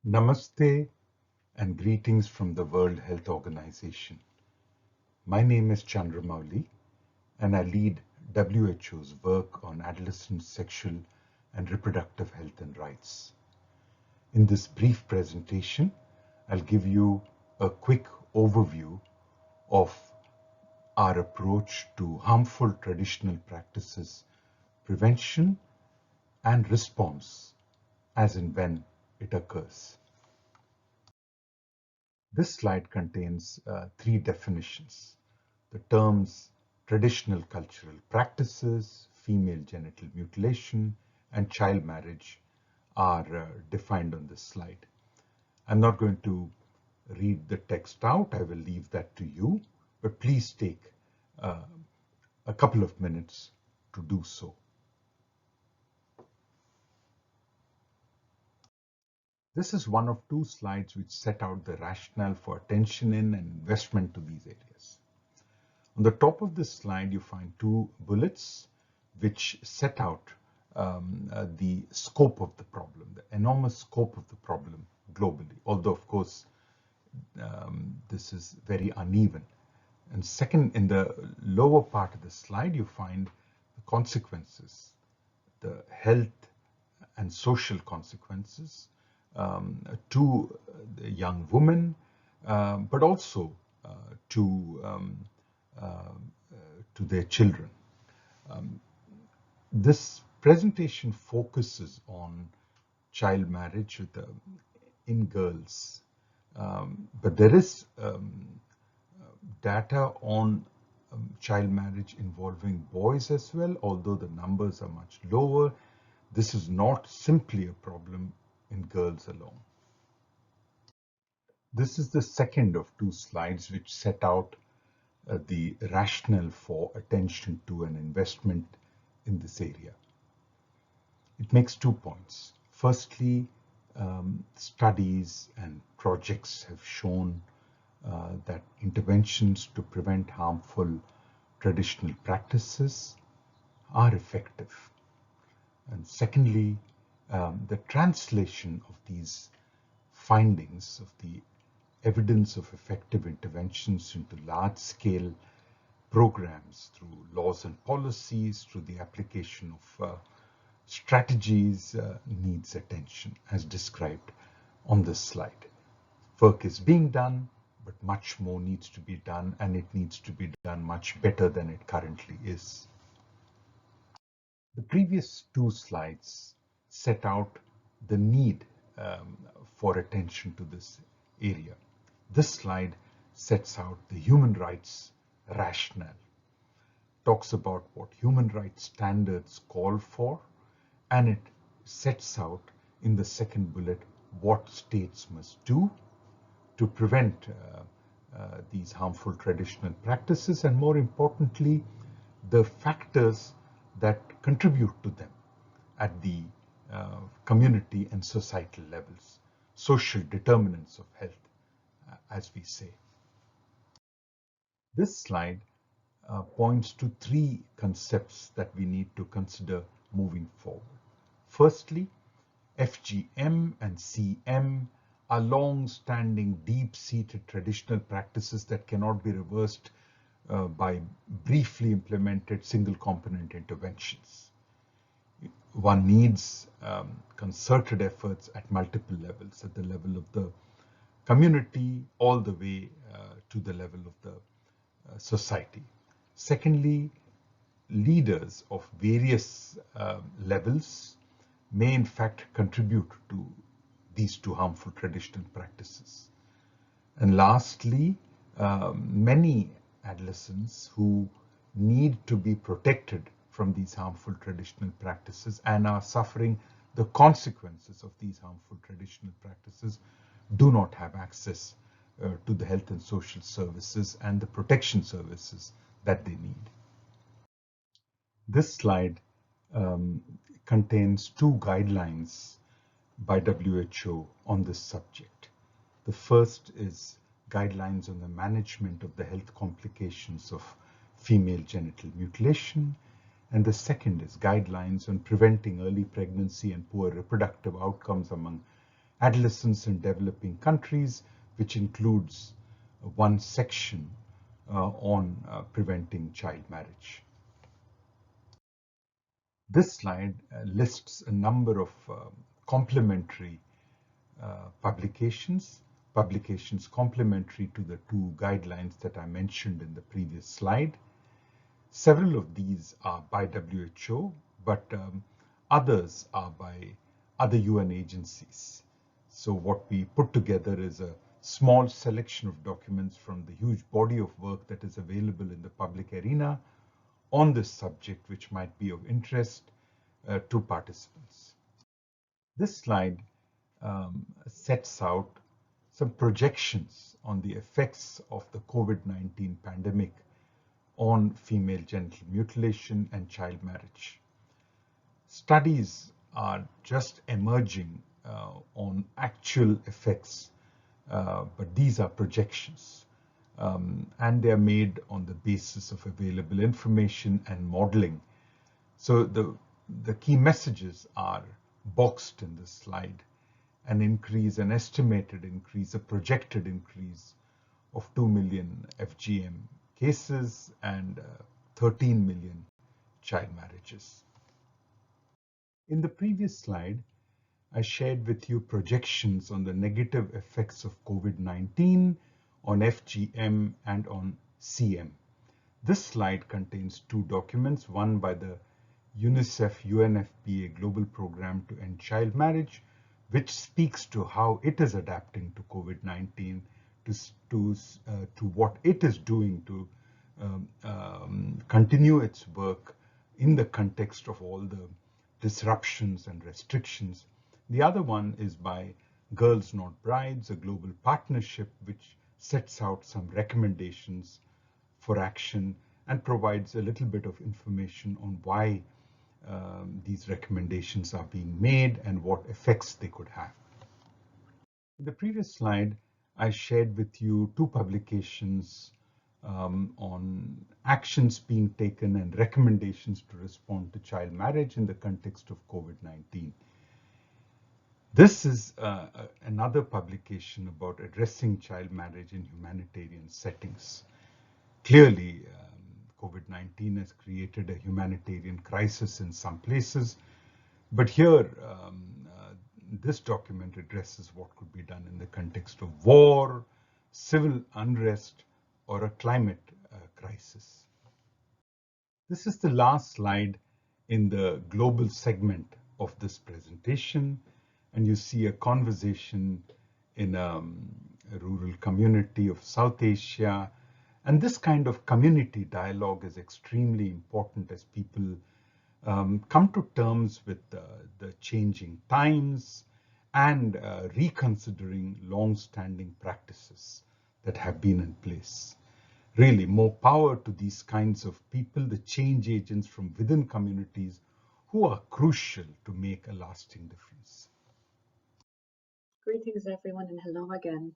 Namaste and greetings from the World Health Organization. My name is Chandra-Mouli and I lead WHO's work on adolescent sexual and reproductive health and rights. In this brief presentation, I'll give you a quick overview of our approach to harmful traditional practices, prevention and response as and when it occurs. This slide contains three definitions. The terms traditional cultural practices, female genital mutilation, and child marriage are defined on this slide. I'm not going to read the text out. I will leave that to you, but please take a couple of minutes to do so. This is one of two slides which set out the rationale for attention in and investment to these areas. On the top of this slide, you find two bullets which set out the scope of the problem, the enormous scope of the problem globally, although of course this is very uneven. And second, in the lower part of the slide, you find the consequences, the health and social consequences to the young women, but also to their children. This presentation focuses on child marriage in girls, but there is data on child marriage involving boys as well, although the numbers are much lower. This is not simply a problem in girls alone. This is the second of two slides which set out the rationale for attention to and investment in this area. It makes 2 points. Firstly, studies and projects have shown that interventions to prevent harmful traditional practices are effective. And secondly, the translation of these findings of the evidence of effective interventions into large-scale programs through laws and policies, through the application of strategies needs attention as described on this slide. Work is being done, but much more needs to be done, and it needs to be done much better than it currently is. The previous two slides set out the need for attention to this area. This slide sets out the human rights rationale, talks about what human rights standards call for, and it sets out in the second bullet what states must do to prevent these harmful traditional practices, and more importantly, the factors that contribute to them at the community and societal levels, social determinants of health, as we say. This slide points to three concepts that we need to consider moving forward. Firstly, FGM and CM are long-standing, deep-seated traditional practices that cannot be reversed by briefly implemented single-component interventions. One needs concerted efforts at multiple levels, at the level of the community, all the way to the level of the society. Secondly, leaders of various levels may in fact contribute to these two harmful traditional practices. And lastly, many adolescents who need to be protected from these harmful traditional practices and are suffering the consequences of these harmful traditional practices do not have access to the health and social services and the protection services that they need. This slide contains two guidelines by WHO on this subject. The first is guidelines on the management of the health complications of female genital mutilation, and the second is guidelines on preventing early pregnancy and poor reproductive outcomes among adolescents in developing countries, which includes one section on preventing child marriage. This slide lists a number of complementary publications complementary to the two guidelines that I mentioned in the previous slide. Several of these are by WHO, but others are by other UN agencies. So what we put together is a small selection of documents from the huge body of work that is available in the public arena on this subject, which might be of interest to participants. This slide sets out some projections on the effects of the COVID-19 pandemic on female genital mutilation and child marriage. Studies are just emerging on actual effects, but these are projections, and they are made on the basis of available information and modeling. So the key messages are boxed in this slide: an estimated increase, a projected increase of 2 million FGM cases and 13 million child marriages. In the previous slide, I shared with you projections on the negative effects of COVID-19 on FGM and on CM. This slide contains two documents, one by the UNICEF UNFPA Global Program to End Child Marriage, which speaks to how it is adapting to COVID-19, to what it is doing to continue its work in the context of all the disruptions and restrictions. The other one is by Girls Not Brides, a global partnership which sets out some recommendations for action and provides a little bit of information on why these recommendations are being made and what effects they could have. In the previous slide, I shared with you two publications on actions being taken and recommendations to respond to child marriage in the context of COVID-19. This is another publication about addressing child marriage in humanitarian settings. Clearly, COVID-19 has created a humanitarian crisis in some places, but here this document addresses what could be done in the context of war, civil unrest, or a climate crisis. This is the last slide in the global segment of this presentation, and you see a conversation in a rural community of South Asia. And this kind of community dialogue is extremely important as people come to terms with the changing times and reconsidering long-standing practices that have been in place. Really, more power to these kinds of people, the change agents from within communities who are crucial to make a lasting difference. Greetings, everyone, and hello again.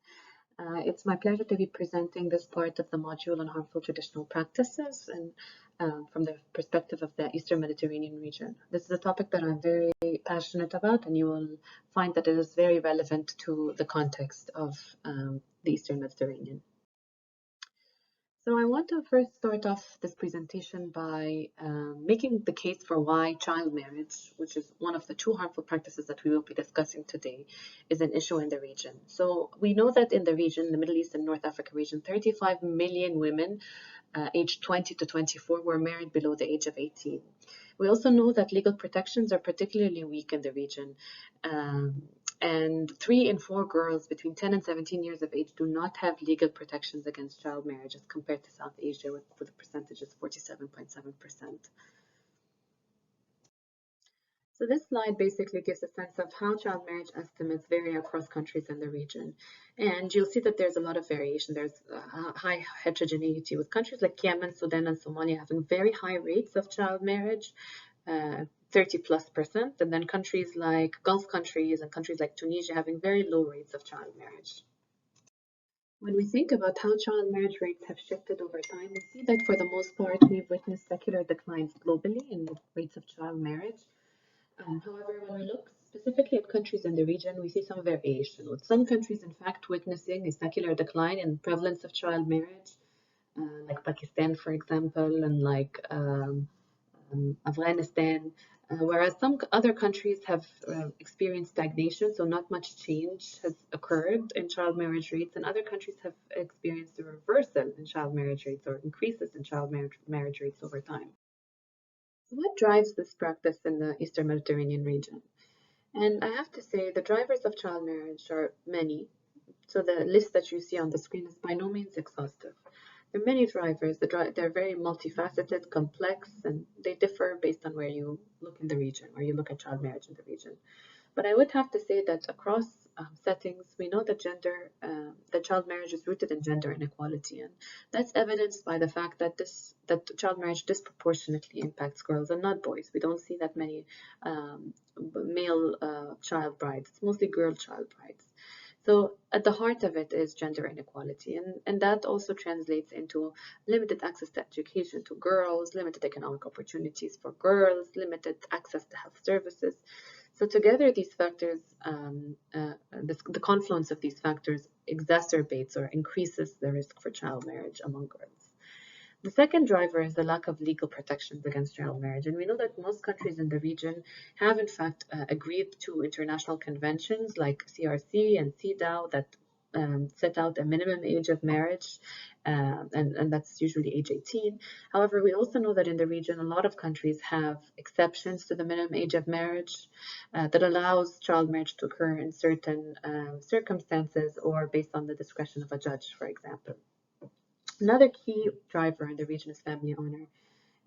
It's my pleasure to be presenting this part of the module on harmful traditional practices and from the perspective of the Eastern Mediterranean region. This is a topic that I'm very passionate about, and you will find that it is very relevant to the context of the Eastern Mediterranean. So I want to first start off this presentation by making the case for why child marriage, which is one of the two harmful practices that we will be discussing today, is an issue in the region. So we know that in the region, the Middle East and North Africa region, 35 million women aged 20 to 24 were married below the age of 18. We also know that legal protections are particularly weak in the region. And 3 in 4 girls between 10 and 17 years of age do not have legal protections against child marriage as compared to South Asia, where the percentage is 47.7%. So this slide basically gives a sense of how child marriage estimates vary across countries in the region. And you'll see that there's a lot of variation. There's high heterogeneity, with countries like Yemen, Sudan, and Somalia having very high rates of child marriage, 30+%, and then countries like Gulf countries and countries like Tunisia having very low rates of child marriage. When we think about how child marriage rates have shifted over time, we see that for the most part, we've witnessed secular declines globally in the rates of child marriage. However, when we look Specifically at countries in the region, we see some variation, with some countries, in fact, witnessing a secular decline in prevalence of child marriage, like Pakistan, for example, and like Afghanistan, whereas some other countries have experienced stagnation, so not much change has occurred in child marriage rates, and other countries have experienced a reversal in child marriage rates or increases in child marriage rates over time. So what drives this practice in the Eastern Mediterranean region? And I have to say, the drivers of child marriage are many. So the list that you see on the screen is by no means exhaustive. There are many drivers. They're very multifaceted, complex, and they differ based on where you look in the region, where you look at child marriage in the region. But I would have to say that across settings, we know that that child marriage is rooted in gender inequality, and that's evidenced by the fact that child marriage disproportionately impacts girls and not boys. We don't see that many male child brides. It's mostly girl child brides. So at the heart of it is gender inequality, and that also translates into limited access to education to girls, limited economic opportunities for girls, limited access to health services. So together, these factors, the confluence of these factors exacerbates or increases the risk for child marriage among girls. The second driver is the lack of legal protections against child marriage. And we know that most countries in the region have, in fact, agreed to international conventions like CRC and CEDAW that set out a minimum age of marriage, and that's usually age 18. However, we also know that in the region, a lot of countries have exceptions to the minimum age of marriage that allows child marriage to occur in certain circumstances or based on the discretion of a judge, for example. Another key driver in the region is family honor,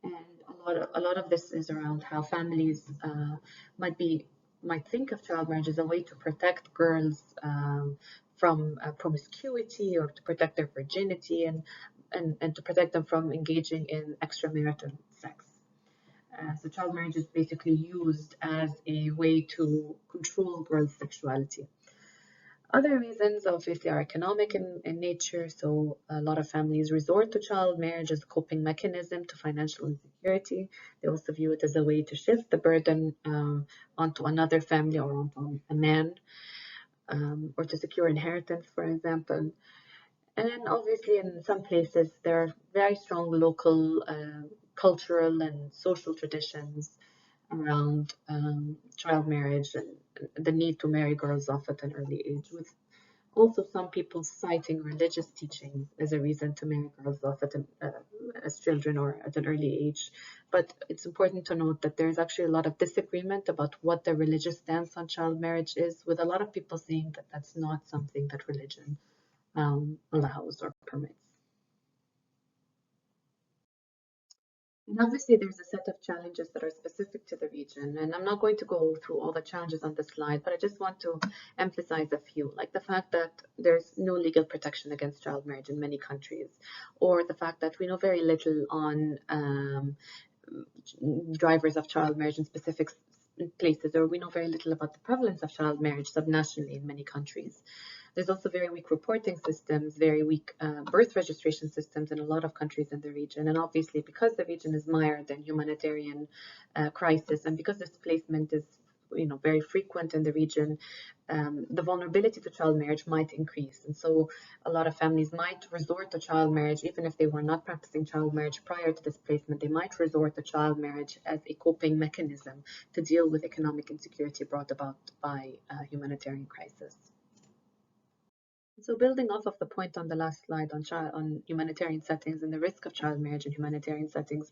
and a lot of this is around how families might think of child marriage as a way to protect girls from promiscuity or to protect their virginity and to protect them from engaging in extramarital sex. So child marriage is basically used as a way to control girls' sexuality. Other reasons obviously are economic in nature, so a lot of families resort to child marriage as a coping mechanism to financial insecurity. They also view it as a way to shift the burden onto another family or onto a man, or to secure inheritance, for example. And obviously in some places there are very strong local cultural and social traditions around child marriage and the need to marry girls off at an early age, with also some people citing religious teachings as a reason to marry girls off as children or at an early age. But it's important to note that there's actually a lot of disagreement about what the religious stance on child marriage is, with a lot of people saying that that's not something that religion allows or permits. And obviously, there's a set of challenges that are specific to the region. And I'm not going to go through all the challenges on this slide, but I just want to emphasize a few, like the fact that there's no legal protection against child marriage in many countries, or the fact that we know very little on drivers of child marriage in specific places, or we know very little about the prevalence of child marriage subnationally in many countries. There's also very weak reporting systems, very weak birth registration systems in a lot of countries in the region. And obviously, because the region is mired in humanitarian crisis, and because displacement is very frequent in the region, the vulnerability to child marriage might increase. And so a lot of families might resort to child marriage, even if they were not practicing child marriage prior to displacement. They might resort to child marriage as a coping mechanism to deal with economic insecurity brought about by humanitarian crisis. So building off of the point on the last slide on humanitarian settings and the risk of child marriage in humanitarian settings,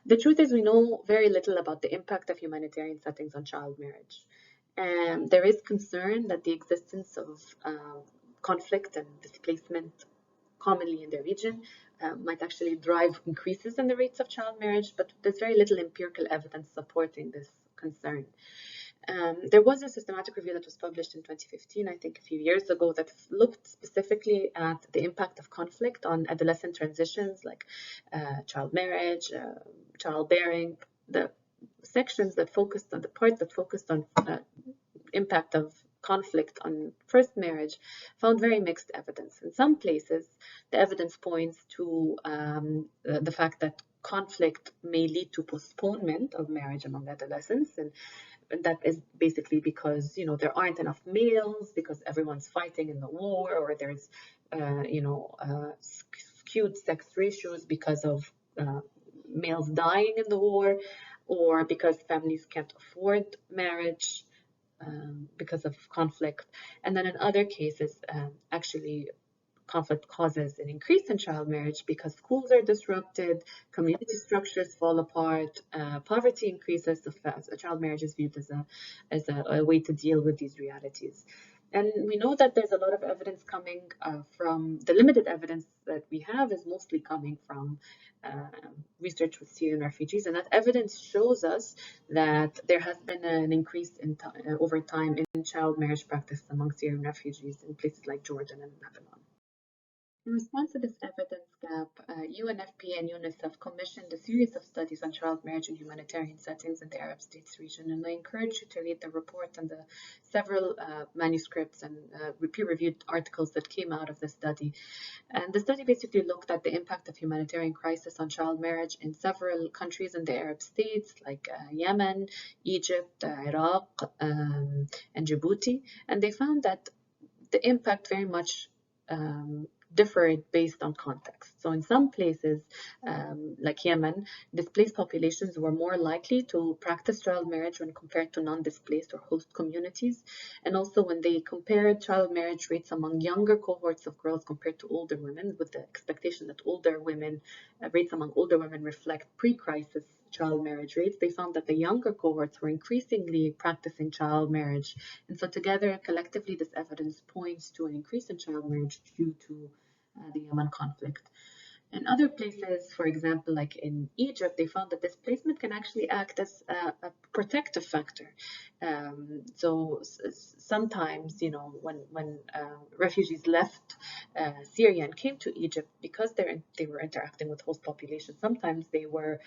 the truth is we know very little about the impact of humanitarian settings on child marriage. And there is concern that the existence of conflict and displacement commonly in the region might actually drive increases in the rates of child marriage, but there's very little empirical evidence supporting this concern. There was a systematic review that was published in 2015, I think a few years ago, that looked specifically at the impact of conflict on adolescent transitions like child marriage, childbearing. The sections that focused on the part that focused on impact of conflict on first marriage found very mixed evidence. In some places, the evidence points to the fact that conflict may lead to postponement of marriage among adolescents, and that is basically because, you know, there aren't enough males because everyone's fighting in the war, or there's, skewed sex ratios because of males dying in the war, or because families can't afford marriage because of conflict. And then in other cases, actually, conflict causes an increase in child marriage because schools are disrupted, community structures fall apart, poverty increases. So child marriage is viewed as a way to deal with these realities. And we know that there's a lot of evidence coming from the limited evidence that we have is mostly coming from research with Syrian refugees, and that evidence shows us that there has been an increase in over time in child marriage practice among Syrian refugees in places like Jordan and Lebanon. In response to this evidence gap, UNFPA and UNICEF commissioned a series of studies on child marriage in humanitarian settings in the Arab States region, and I encourage you to read the report and the several manuscripts and peer-reviewed articles that came out of the study. And the study basically looked at the impact of humanitarian crisis on child marriage in several countries in the Arab states like Yemen, Egypt, Iraq, and Djibouti, and they found that the impact very much differed based on context. So in some places, like Yemen, displaced populations were more likely to practice child marriage when compared to non-displaced or host communities. And also when they compared child marriage rates among younger cohorts of girls compared to older women, with the expectation that rates among older women reflect pre-crisis child marriage rates, they found that the younger cohorts were increasingly practicing child marriage. And so together, collectively, this evidence points to an increase in child marriage due to the Yemen conflict. In other places, for example, like in Egypt, they found that displacement can actually act as a protective factor. So sometimes, you know, when refugees left Syria and came to Egypt, because they were interacting with host populations, sometimes they were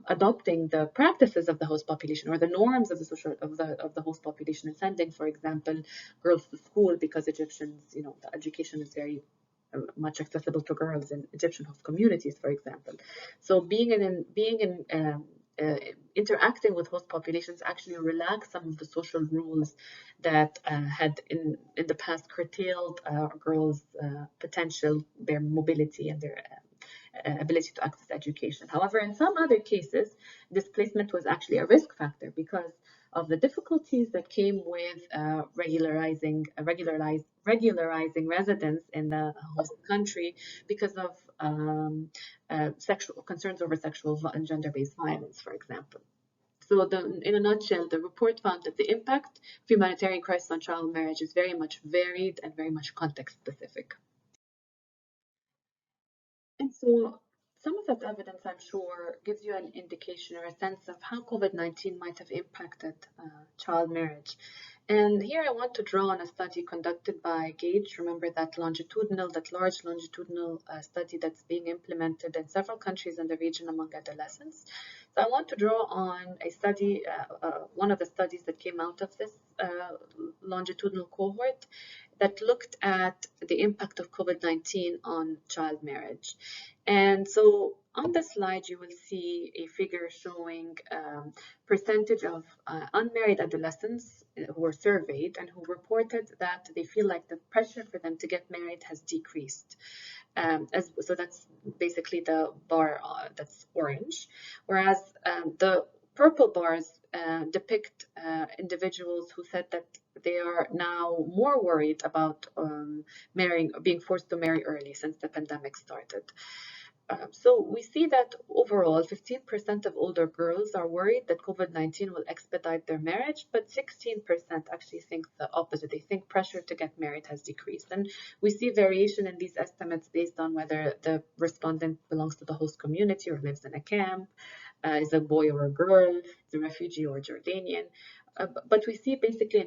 adopting the practices of the host population or the norms of the host population, and sending, for example, girls to school because Egyptians, you know, the education is very much accessible to girls in Egyptian host communities, for example. So interacting with host populations actually relax some of the social rules that had in the past curtailed girls' potential, their mobility, and their ability to access education. However, in some other cases, displacement was actually a risk factor because of the difficulties that came with regularizing residence in the host country because of sexual concerns over sexual and gender-based violence, for example. So in a nutshell, the report found that the impact of humanitarian crisis on child marriage is very much varied and very much context-specific. And so some of that evidence, I'm sure, gives you an indication or a sense of how COVID-19 might have impacted child marriage. And here I want to draw on a study conducted by Gage. Remember that large longitudinal study that's being implemented in several countries in the region among adolescents. So I want to draw on a study, one of the studies that came out of this longitudinal cohort that looked at the impact of COVID-19 on child marriage. And so on the slide, you will see a figure showing percentage of unmarried adolescents who were surveyed and who reported that they feel like the pressure for them to get married has decreased. So that's basically the bar that's orange, whereas the purple bars depict individuals who said that they are now more worried about being forced to marry early since the pandemic started. So we see that overall, 15% of older girls are worried that COVID-19 will expedite their marriage, but 16% actually think the opposite. They think pressure to get married has decreased. And we see variation in these estimates based on whether the respondent belongs to the host community or lives in a camp, is a boy or a girl, is a refugee or Jordanian. But we see basically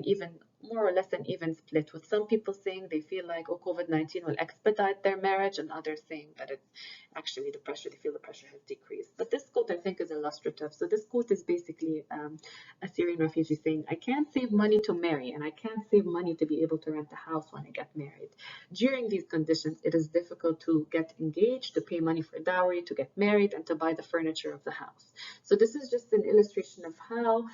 more or less an even split, with some people saying they feel like, oh, COVID-19 will expedite their marriage, and others saying that it's actually they feel the pressure has decreased. But this quote, I think, is illustrative. So this quote is basically a Syrian refugee saying, I can't save money to marry, and I can't save money to be able to rent a house when I get married. During these conditions, it is difficult to get engaged, to pay money for dowry, to get married, and to buy the furniture of the house. So this is just an illustration of how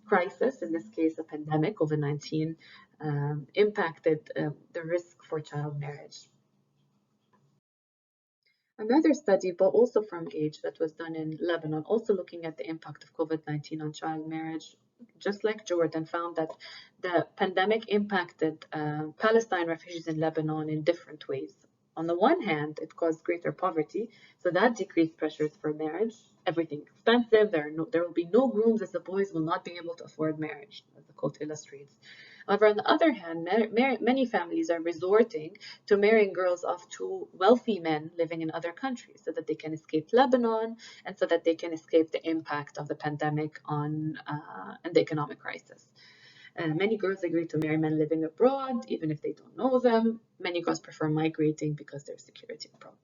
crisis, in this case a pandemic, COVID-19, impacted the risk for child marriage. Another study, but also from Age, that was done in Lebanon, also looking at the impact of COVID-19 on child marriage, just like Jordan, found that the pandemic impacted Palestine refugees in Lebanon in different ways. On the one hand, it caused greater poverty, so that decreased pressures for marriage. Everything expensive, there will be no grooms as the boys will not be able to afford marriage, as the quote illustrates. However, on the other hand, many families are resorting to marrying girls off to wealthy men living in other countries so that they can escape Lebanon and so that they can escape the impact of the pandemic on and the economic crisis. Many girls agree to marry men living abroad, even if they don't know them. Many girls prefer migrating because they're security abroad.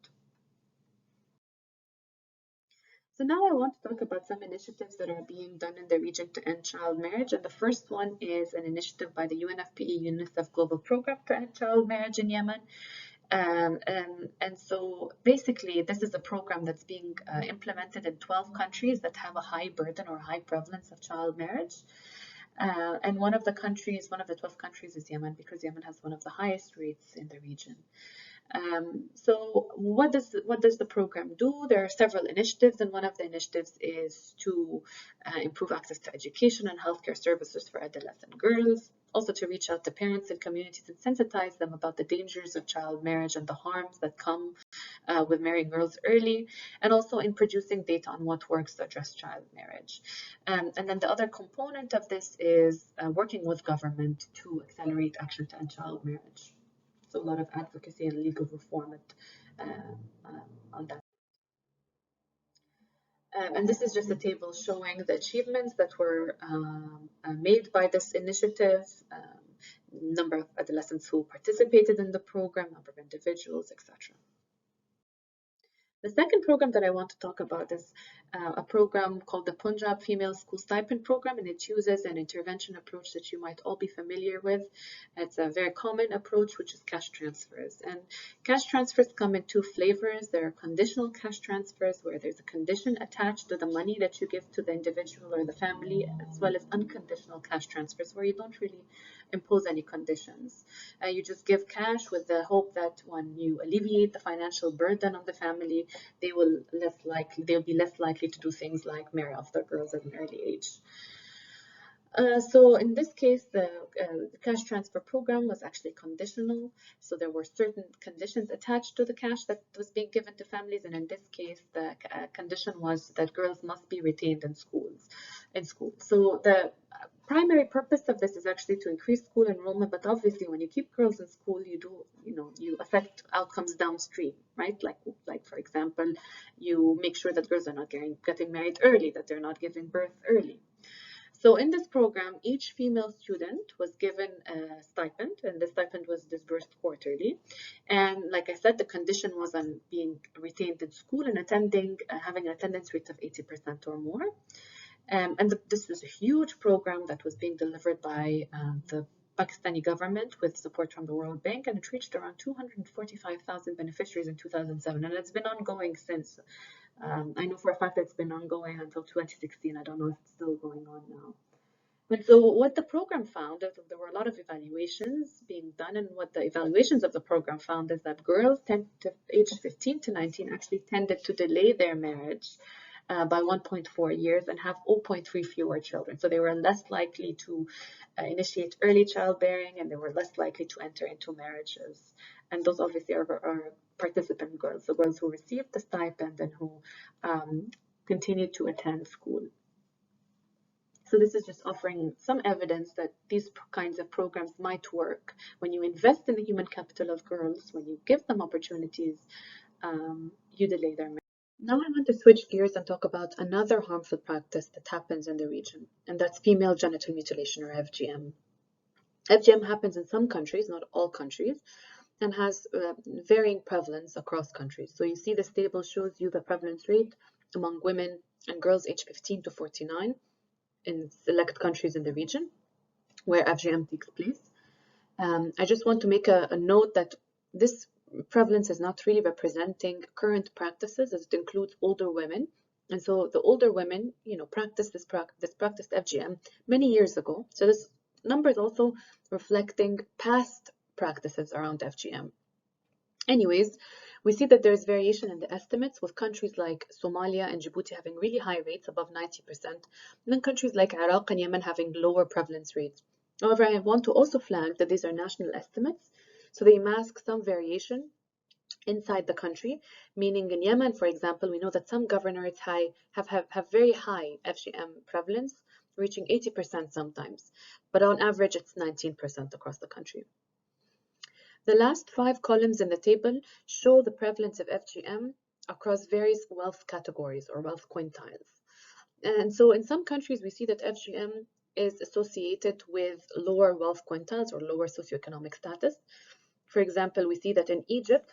So now I want to talk about some initiatives that are being done in the region to end child marriage. And the first one is an initiative by the UNFPA UNICEF Global Program to End Child Marriage in Yemen. And so basically, this is a program that's being implemented in 12 countries that have a high burden or high prevalence of child marriage. And one of the 12 countries is Yemen, because Yemen has one of the highest rates in the region. So what does the program do? There are several initiatives, and one of the initiatives is to improve access to education and healthcare services for adolescent girls, also to reach out to parents and communities and sensitize them about the dangers of child marriage and the harms that come with marrying girls early, and also in producing data on what works to address child marriage. And then the other component of this is working with government to accelerate action to end child marriage. So a lot of advocacy and legal reform on that. And this is just a table showing the achievements that were made by this initiative, number of adolescents who participated in the program, number of individuals, etc. The second program that I want to talk about is a program called the Punjab Female School Stipend Program, and it uses an intervention approach that you might all be familiar with. It's a very common approach, which is cash transfers. And cash transfers come in two flavors. There are conditional cash transfers, where there's a condition attached to the money that you give to the individual or the family, as well as unconditional cash transfers, where you don't really impose any conditions. You just give cash with the hope that when you alleviate the financial burden on the family, they'll be less likely to do things like marry off their girls at an early age. So in this case, the cash transfer program was actually conditional. So there were certain conditions attached to the cash that was being given to families. And in this case, the condition was that girls must be retained in school. So the primary purpose of this is actually to increase school enrollment. But obviously, when you keep girls in school, you affect outcomes downstream, right? Like for example, you make sure that girls are not getting married early, that they're not giving birth early. So in this program, each female student was given a stipend, and the stipend was disbursed quarterly. And like I said, the condition was on being retained in school and having an attendance rate of 80% or more. This was a huge program that was being delivered by the Pakistani government with support from the World Bank, and it reached around 245,000 beneficiaries in 2007, and it's been ongoing since. I know for a fact that it's been ongoing until 2016. I don't know if it's still going on now. And so what the program found is that there were a lot of evaluations being done, and what the evaluations of the program found is that girls aged 15 to 19 actually tended to delay their marriage by 1.4 years and have 0.3 fewer children. So they were less likely to initiate early childbearing, and they were less likely to enter into marriages. And those obviously are participant girls, so girls who received the stipend and who continued to attend school. So this is just offering some evidence that these kinds of programs might work. When you invest in the human capital of girls, when you give them opportunities, you delay their marriage. Now I want to switch gears and talk about another harmful practice that happens in the region, and that's female genital mutilation, or FGM. FGM happens in some countries, not all countries, and has varying prevalence across countries. So you see this table shows you the prevalence rate among women and girls aged 15 to 49 in select countries in the region where FGM takes place. I just want to make a note that this prevalence is not really representing current practices, as it includes older women And so the older women, practiced FGM many years ago. So this number is also reflecting past practices around FGM. Anyways, we see that there's variation in the estimates, with countries like Somalia and Djibouti having really high rates above 90%, and then countries like Iraq and Yemen having lower prevalence rates. However, I want to also flag that these are national estimates, so they mask some variation inside the country, meaning in Yemen, for example, we know that some governorates have very high FGM prevalence, reaching 80% sometimes, but on average it's 19% across the country. The last 5 columns in the table show the prevalence of FGM across various wealth categories or wealth quintiles. And so in some countries, we see that FGM is associated with lower wealth quintiles or lower socioeconomic status. For example, we see that in Egypt,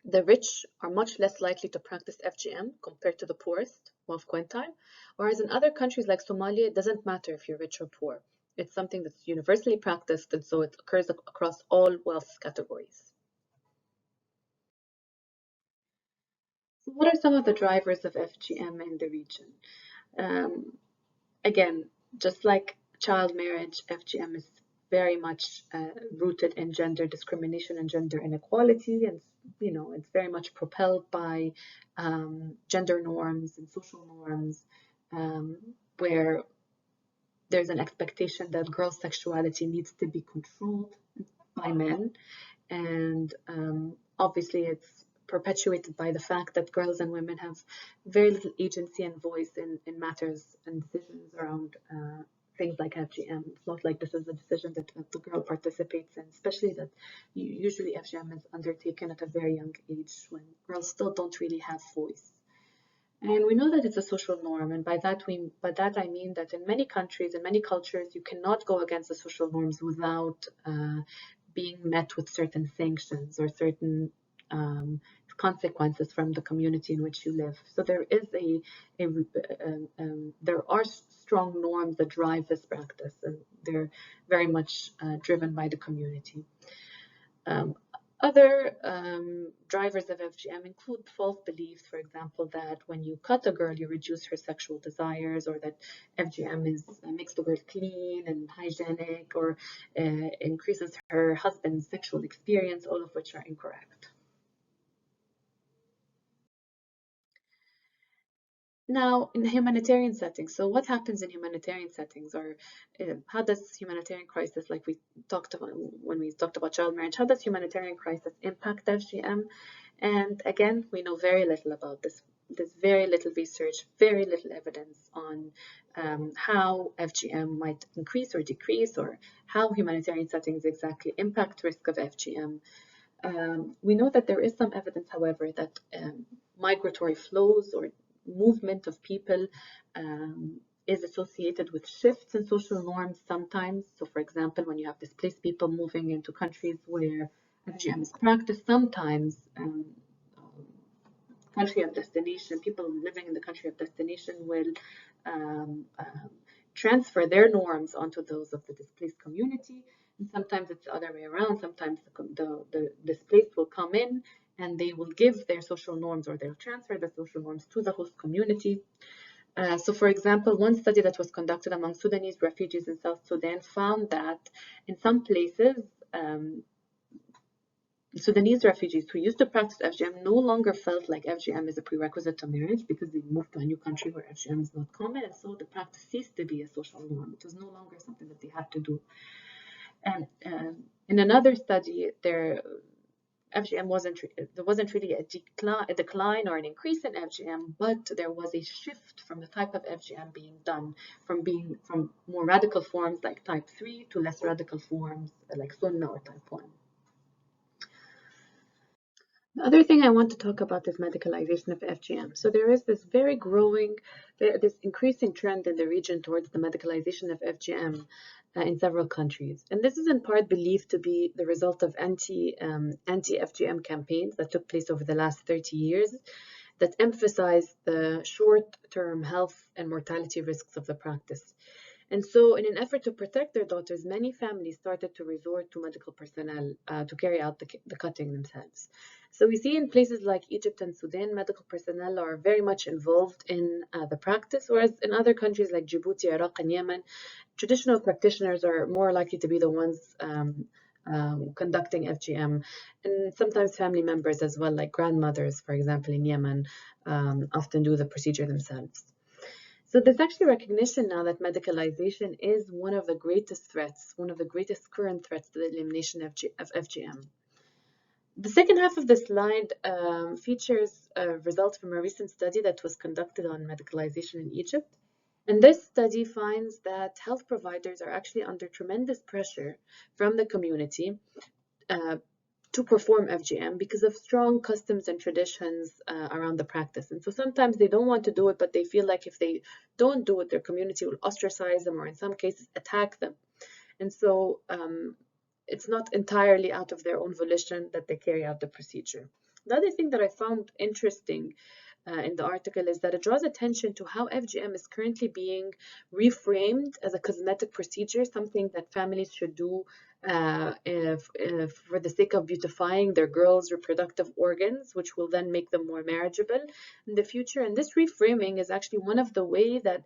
the rich are much less likely to practice FGM compared to the poorest wealth quintile, whereas in other countries like Somalia, it doesn't matter if you're rich or poor. It's something that's universally practiced, and so it occurs across all wealth categories. So what are some of the drivers of FGM in the region? Again, just like child marriage, FGM is very much rooted in gender discrimination and gender inequality, and it's very much propelled by gender norms and social norms, where there's an expectation that girls' sexuality needs to be controlled by men, and obviously it's perpetuated by the fact that girls and women have very little agency and voice in matters and decisions around things like FGM. It's not like this is a decision that the girl participates in, especially that usually FGM is undertaken at a very young age when girls still don't really have voice. And we know that it's a social norm, and by that I mean that in many countries, in many cultures, you cannot go against the social norms without being met with certain sanctions or certain consequences from the community in which you live. So there is there are strong norms that drive this practice, and they're very much driven by the community. Other drivers of FGM include false beliefs, for example, that when you cut a girl, you reduce her sexual desires, or that FGM makes the girl clean and hygienic, or increases her husband's sexual experience, all of which are incorrect. Now, in humanitarian settings, so what happens in humanitarian settings, or how does humanitarian crisis, like we talked about when we talked about child marriage, how does humanitarian crisis impact FGM? And again, we know very little about this. There's very little research, very little evidence on how FGM might increase or decrease, or how humanitarian settings exactly impact risk of FGM. We know that there is some evidence, however, that migratory flows or movement of people is associated with shifts in social norms sometimes. So for example, when you have displaced people moving into countries where FGM is practiced, sometimes country of destination, people living in the country of destination will transfer their norms onto those of the displaced community. And sometimes it's the other way around. Sometimes the displaced will come in and they will give their social norms, or they'll transfer the social norms to the host community. So for example, one study that was conducted among Sudanese refugees in South Sudan found that in some places, Sudanese refugees who used to practice FGM no longer felt like FGM is a prerequisite to marriage, because they moved to a new country where FGM is not common, and so the practice ceased to be a social norm. It was no longer something that they had to do. And in another study, there wasn't really a decline or an increase in FGM, but there was a shift from the type of FGM being done, from more radical forms like type 3 to less radical forms like Sunnah or type 1. The other thing I want to talk about is medicalization of FGM. So there is this this increasing trend in the region towards the medicalization of FGM in several countries. And this is in part believed to be the result of anti-FGM campaigns that took place over the last 30 years that emphasize the short-term health and mortality risks of the practice. And so in an effort to protect their daughters, many families started to resort to medical personnel to carry out the cutting themselves. So we see in places like Egypt and Sudan, medical personnel are very much involved in the practice, whereas in other countries like Djibouti, Iraq, and Yemen, traditional practitioners are more likely to be the ones conducting FGM, and sometimes family members as well, like grandmothers, for example, in Yemen, often do the procedure themselves. So there's actually recognition now that medicalization is one of the greatest threats, one of the greatest current threats to the elimination of FGM. The second half of the slide features results from a recent study that was conducted on medicalization in Egypt. And this study finds that health providers are actually under tremendous pressure from the community to perform FGM because of strong customs and traditions around the practice. And so sometimes they don't want to do it, but they feel like if they don't do it, their community will ostracize them or in some cases attack them. And so it's not entirely out of their own volition that they carry out the procedure. The other thing that I found interesting in the article is that it draws attention to how FGM is currently being reframed as a cosmetic procedure, something that families should do if for the sake of beautifying their girls' reproductive organs, which will then make them more marriageable in the future. And this reframing is actually one of the ways that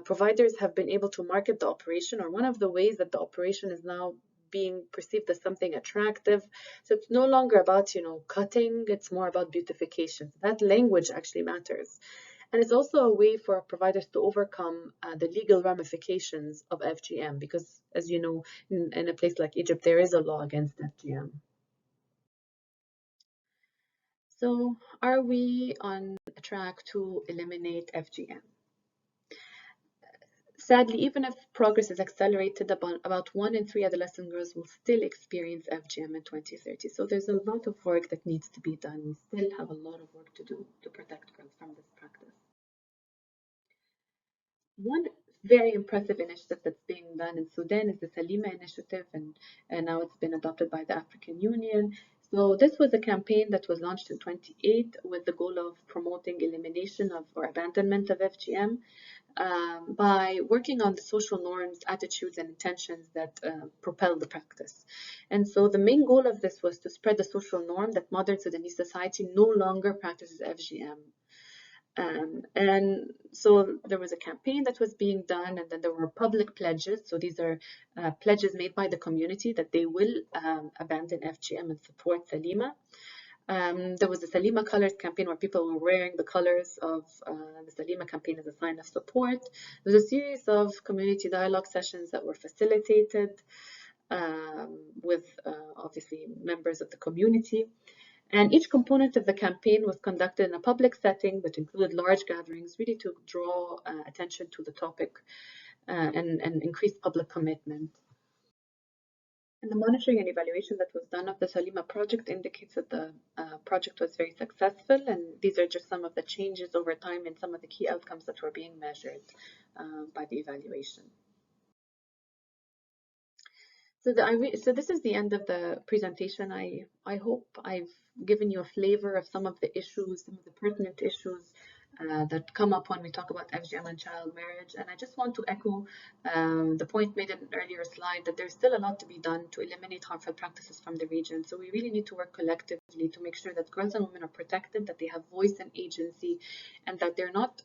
providers have been able to market the operation, or one of the ways that the operation is now being perceived as something attractive. So it's no longer about, cutting, it's more about beautification. That language actually matters. And it's also a way for providers to overcome the legal ramifications of FGM, because as you know, in a place like Egypt, there is a law against FGM. So are we on a track to eliminate FGM? Sadly, even if progress is accelerated, about 1 in 3 adolescent girls will still experience FGM in 2030. So there's a lot of work that needs to be done. We still have a lot of work to do to protect girls from this practice. One very impressive initiative that's being done in Sudan is the Salima Initiative, and now it's been adopted by the African Union. So this was a campaign that was launched in 2008 with the goal of promoting elimination of or abandonment of FGM. By working on the social norms, attitudes, and intentions that propel the practice. And so the main goal of this was to spread the social norm that modern Sudanese society no longer practices FGM. And so there was a campaign that was being done, and then there were public pledges. So these are pledges made by the community that they will abandon FGM and support Salima. There was the Salima Colors campaign where people were wearing the colors of the Salima campaign as a sign of support. There was a series of community dialogue sessions that were facilitated with obviously members of the community. And each component of the campaign was conducted in a public setting that included large gatherings, really to draw attention to the topic and increase public commitment. And the monitoring and evaluation that was done of the Salima project indicates that the project was very successful, and these are just some of the changes over time and some of the key outcomes that were being measured by the evaluation. So this is the end of the presentation. I hope I've given you a flavor of some of the issues, some of the pertinent issues that come up when we talk about FGM and child marriage. And I just want to echo the point made in an earlier slide that there's still a lot to be done to eliminate harmful practices from the region. So we really need to work collectively to make sure that girls and women are protected, that they have voice and agency, and that they're not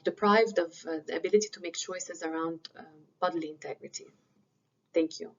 deprived of the ability to make choices around bodily integrity. Thank you.